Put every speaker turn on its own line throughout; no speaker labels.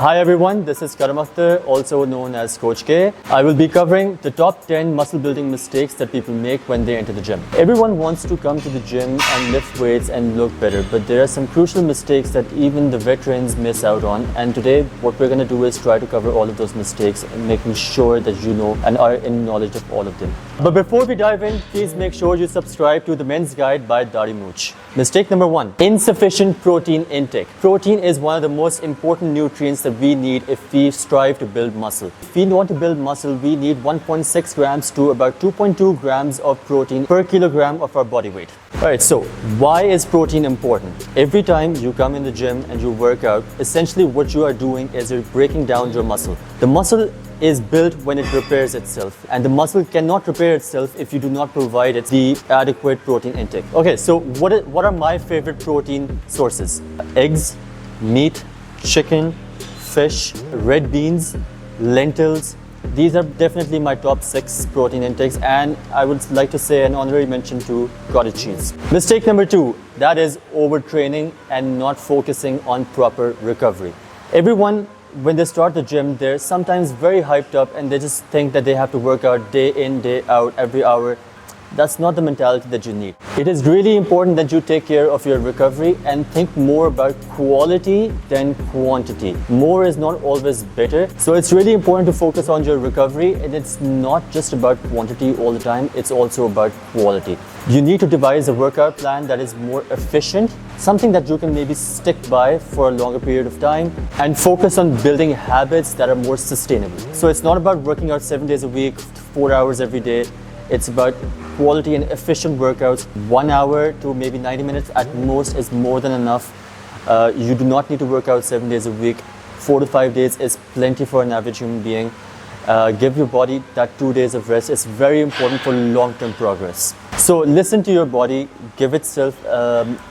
Hi everyone, this is Karam Akhtar, also known as Coach K. I will be covering the top 10 muscle building mistakes that people make when they enter the gym. Everyone wants to come to the gym and lift weights and look better, but there are some crucial mistakes that even the veterans miss out on. And today, what we're going to do is try to cover all of those mistakes and making sure that you know and are in knowledge of all of them. But before we dive in, please make sure you subscribe to the Men's Guide by DARI MOOCH. Mistake number 1, insufficient protein intake. Protein is one of the most important nutrients that we need if we strive to build muscle. If we want to build muscle, we need 1.6 grams to about 2.2 grams of protein per kilogram of our body weight. Alright, so why is protein important? Every time you come in the gym and you work out, essentially what you are doing is you're breaking down your muscle. The muscle is built when it repairs itself, and the muscle cannot repair itself if you do not provide it the adequate protein intake. Okay, so what are my favorite protein sources? Eggs, meat, chicken, fish, red beans, lentils. These are definitely my top 6 protein intakes, and I would like to say an honorary mention to cottage cheese. Mistake number 2, that is overtraining and not focusing on proper recovery. Everyone, when they start the gym, they're sometimes very hyped up and they just think that they have to work out day in, day out, every hour. That's not the mentality that you need. It is really important that you take care of your recovery and think more about quality than quantity. More is not always better. So it's really important to focus on your recovery, and it's not just about quantity all the time, it's also about quality. You need to devise a workout plan that is more efficient, something that you can maybe stick by for a longer period of time, and focus on building habits that are more sustainable. So it's not about working out 7 days a week, 4 hours every day. It's about quality and efficient workouts. 1 hour to maybe 90 minutes at most is more than enough. You do not need to work out 7 days a week. 4 to 5 days is plenty for an average human being. Give your body that 2 days of rest. It's very important for long-term progress. So listen to your body, give itself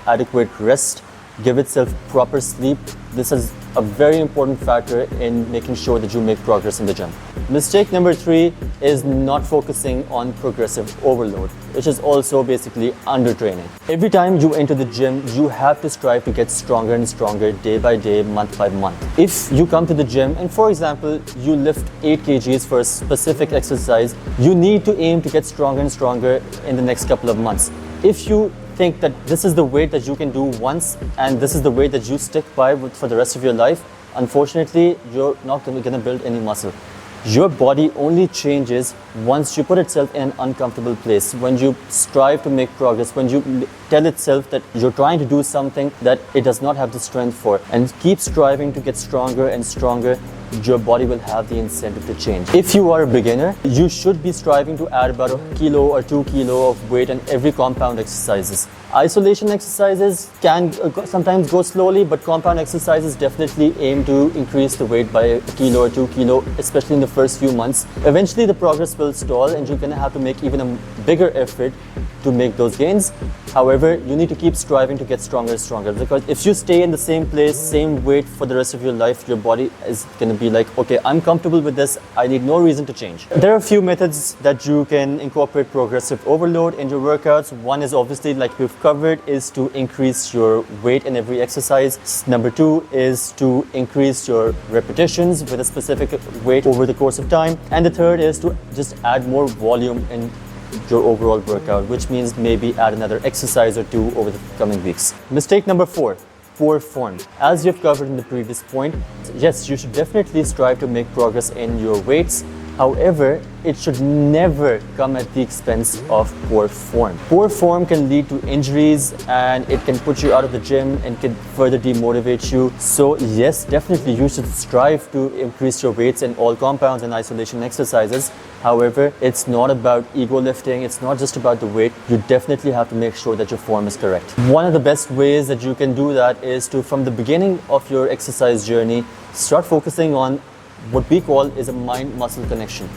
adequate rest, give itself proper sleep. This is a very important factor in making sure that you make progress in the gym. Mistake number 3 is not focusing on progressive overload, which is also basically undertraining. Every time you enter the gym, you have to strive to get stronger and stronger day by day, month by month. If you come to the gym and, for example, you lift 8 kgs for a specific exercise, you need to aim to get stronger and stronger in the next couple of months. If you think that this is the weight that you can do once and this is the weight that you stick by for the rest of your life, unfortunately, you're not going to build any muscle. Your body only changes once you put itself in an uncomfortable place, when you strive to make progress, when you tell itself that you're trying to do something that it does not have the strength for, and keep striving to get stronger and stronger. Your body will have the incentive to change. If you are a beginner, you should be striving to add about 1 kilo or 2 kilo of weight on every compound exercises. Isolation exercises can sometimes go slowly, but compound exercises definitely aim to increase the weight by 1 kilo or 2 kilo, especially in the first few months. Eventually the progress will stall and you're going to have to make even a bigger effort to make those gains. However, you need to keep striving to get stronger and stronger, because if you stay in the same place, same weight for the rest of your life, your body is going to be like, okay, I'm comfortable with this, I need no reason to change. There are a few methods that you can incorporate progressive overload in your workouts. One is obviously, like we've covered, is to increase your weight in every exercise. Number 2 is to increase your repetitions with a specific weight over the course of time. And the third is to just add more volume in your overall workout, which means maybe add another exercise or 2 over the coming weeks. Mistake number 4, poor form. As you've covered in the previous point, yes, you should definitely strive to make progress in your weights. However, it should never come at the expense of poor form. Poor form can lead to injuries and it can put you out of the gym and can further demotivate you. So yes, definitely you should strive to increase your weights in all compounds and isolation exercises. However, it's not about ego lifting, it's not just about the weight. You definitely have to make sure that your form is correct. One of the best ways that you can do that is to, from the beginning of your exercise journey, start focusing on what we call is a mind-muscle connection.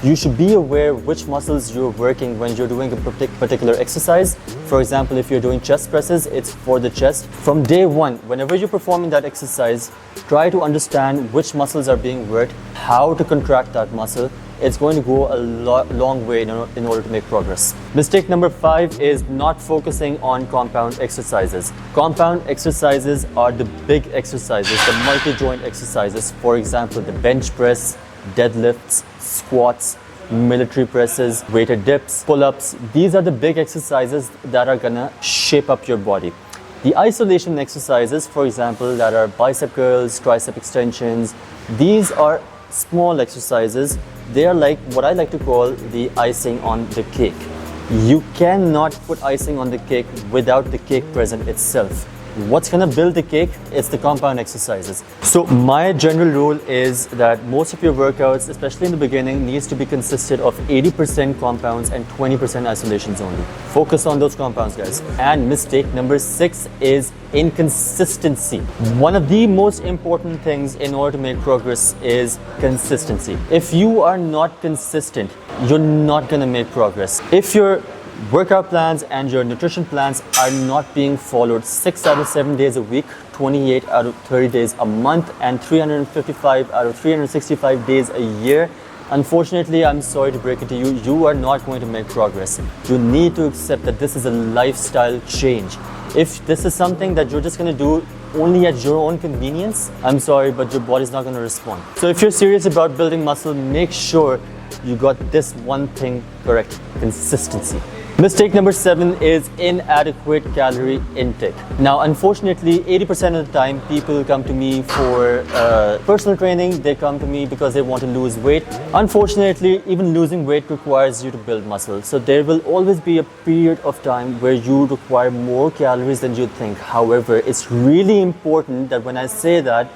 You should be aware which muscles you're working when you're doing a particular exercise. For example, if you're doing chest presses, it's for the chest. From day 1, whenever you're performing that exercise, try to understand which muscles are being worked, how to contract that muscle, it's going to go a long way in order to make progress. Mistake number 5 is not focusing on compound exercises. Compound exercises are the big exercises, the multi-joint exercises. For example, the bench press, deadlifts, squats, military presses, weighted dips, pull-ups. These are the big exercises that are gonna shape up your body. The isolation exercises, for example, that are bicep curls, tricep extensions, these are small exercises. They are like what I like to call the icing on the cake. You cannot put icing on the cake without the cake present itself. What's gonna build the cake? It's the compound exercises. So my general rule is that most of your workouts, especially in the beginning, needs to be consisted of 80% compounds and 20% isolations only. Focus on those compounds, guys. And mistake number 6 is inconsistency. One of the most important things in order to make progress is consistency. If you are not consistent, you're not gonna make progress. If your workout plans and your nutrition plans are not being followed 6 out of 7 days a week, 28 out of 30 days a month, and 355 out of 365 days a year, unfortunately, I'm sorry to break it to you, you are not going to make progress. You need to accept that this is a lifestyle change. If this is something that you're just going to do only at your own convenience, I'm sorry, but your body's not going to respond. So if you're serious about building muscle, make sure you got this one thing correct: consistency. Mistake number 7 is inadequate calorie intake. Now, unfortunately, 80% of the time, people come to me for personal training. They come to me because they want to lose weight. Unfortunately, even losing weight requires you to build muscle. So there will always be a period of time where you require more calories than you think. However, it's really important that when I say that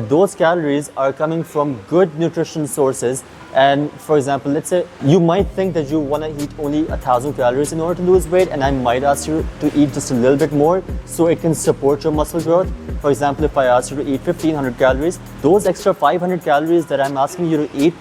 those calories are coming from good nutrition sources. And for example, let's say you might think that you want to eat only 1,000 calories in order to lose weight, and I might ask you to eat just a little bit more so it can support your muscle growth. For example, if I ask you to eat 1,500 calories, those extra 500 calories that I'm asking you to eat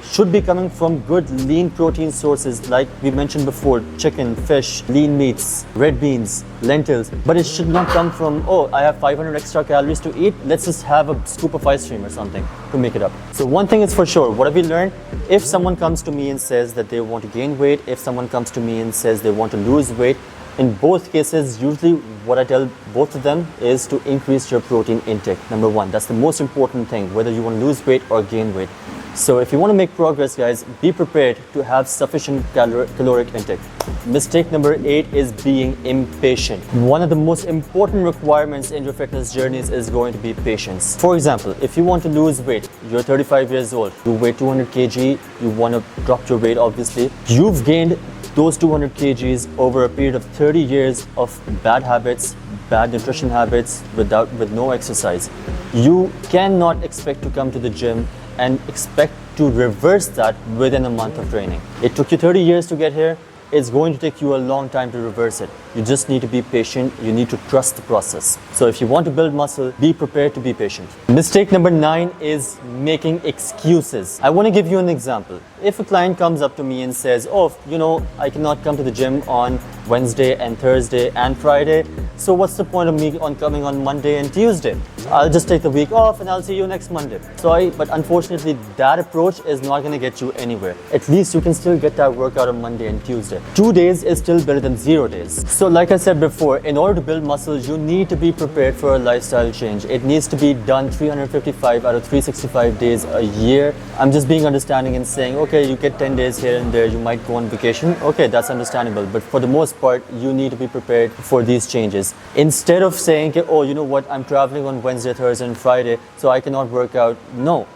should be coming from good lean protein sources like we mentioned before: chicken, fish, lean meats, red beans, lentils. But it should not come from, oh, I have 500 extra calories to eat, let's just have a scoop of ice cream or something to make it up. So one thing is for sure, what have we learned? If someone comes to me and says that they want to gain weight, if someone comes to me and says they want to lose weight, in both cases, usually what I tell both of them is to increase your protein intake. Number 1, that's the most important thing, whether you want to lose weight or gain weight. So if you want to make progress, guys, be prepared to have sufficient caloric intake. Mistake number 8 is being impatient. One of the most important requirements in your fitness journeys is going to be patience. For example, if you want to lose weight, you're 35 years old, you weigh 200 kg, you want to drop your weight, obviously. You've gained those 200 kgs over a period of 30 years of bad habits, bad nutrition habits, with no exercise. You cannot expect to come to the gym and expect to reverse that within a month of training. It took you 30 years to get here. It's going to take you a long time to reverse it. You just need to be patient. You need to trust the process. So if you want to build muscle, be prepared to be patient. Mistake number 9 is making excuses. I want to give you an example. If a client comes up to me and says, oh, you know, I cannot come to the gym on Wednesday and Thursday and Friday, so what's the point of me coming on Monday and Tuesday? I'll just take the week off and I'll see you next Monday. Sorry, but unfortunately, that approach is not going to get you anywhere. At least you can still get that workout on Monday and Tuesday. 2 days is still better than 0 days. So like I said before, in order to build muscles, you need to be prepared for a lifestyle change. It needs to be done 355 out of 365 days a year. I'm just being understanding and saying, okay, you get 10 days here and there, you might go on vacation. Okay, that's understandable. But for the most part, you need to be prepared for these changes. Instead of saying, oh, you know what, I'm traveling on Wednesday, Thursday, and Friday, so I cannot work out. No,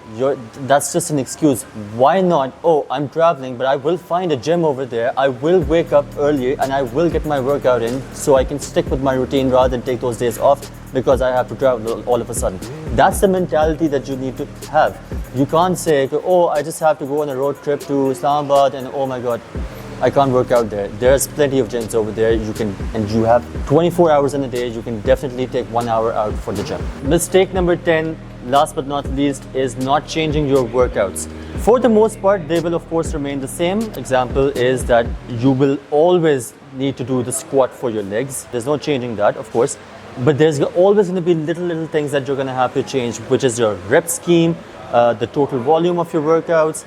that's just an excuse. Why not? Oh, I'm traveling, but I will find a gym over there. I will wake up early and I will get my workout in so I can stick with my routine rather than take those days off because I have to travel all of a sudden. That's the mentality that you need to have. You can't say, oh, I just have to go on a road trip to Islamabad and oh my God, I can't work out there. There's plenty of gyms over there. You have 24 hours in a day. You can definitely take 1 hour out for the gym. Mistake number 10, last but not least, is not changing your workouts. For the most part, they will of course remain the same. Example is that you will always need to do the squat for your legs. There's no changing that, of course. But there's always going to be little things that you're going to have to change, which is your rep scheme, the total volume of your workouts,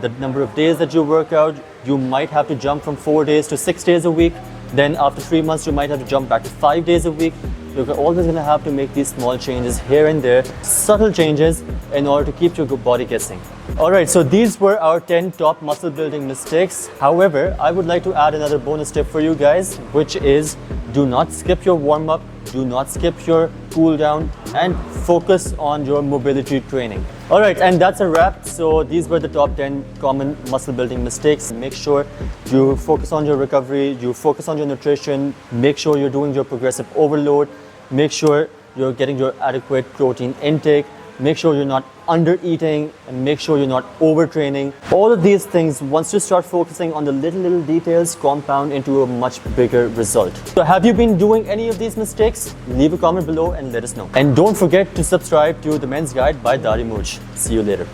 the number of days that you work out. You might have to jump from 4 days to 6 days a week. Then after 3 months, you might have to jump back to 5 days a week. You're always going to have to make these small changes here and there, subtle changes, in order to keep your body guessing. Alright, so these were our 10 top muscle building mistakes. However, I would like to add another bonus tip for you guys, which is do not skip your warm-up, do not skip your cool down, and focus on your mobility training. Alright, and that's a wrap. So these were the top 10 common muscle building mistakes. Make sure you focus on your recovery, you focus on your nutrition, make sure you're doing your progressive overload, make sure you're getting your adequate protein intake, make sure you're not under eating, and make sure you're not overtraining. All of these things, once you start focusing on the little details, compound into a much bigger result. So have you been doing any of these mistakes? Leave a comment below and let us know. And don't forget to subscribe to the Men's Guide by DARI MOOCH. See you later.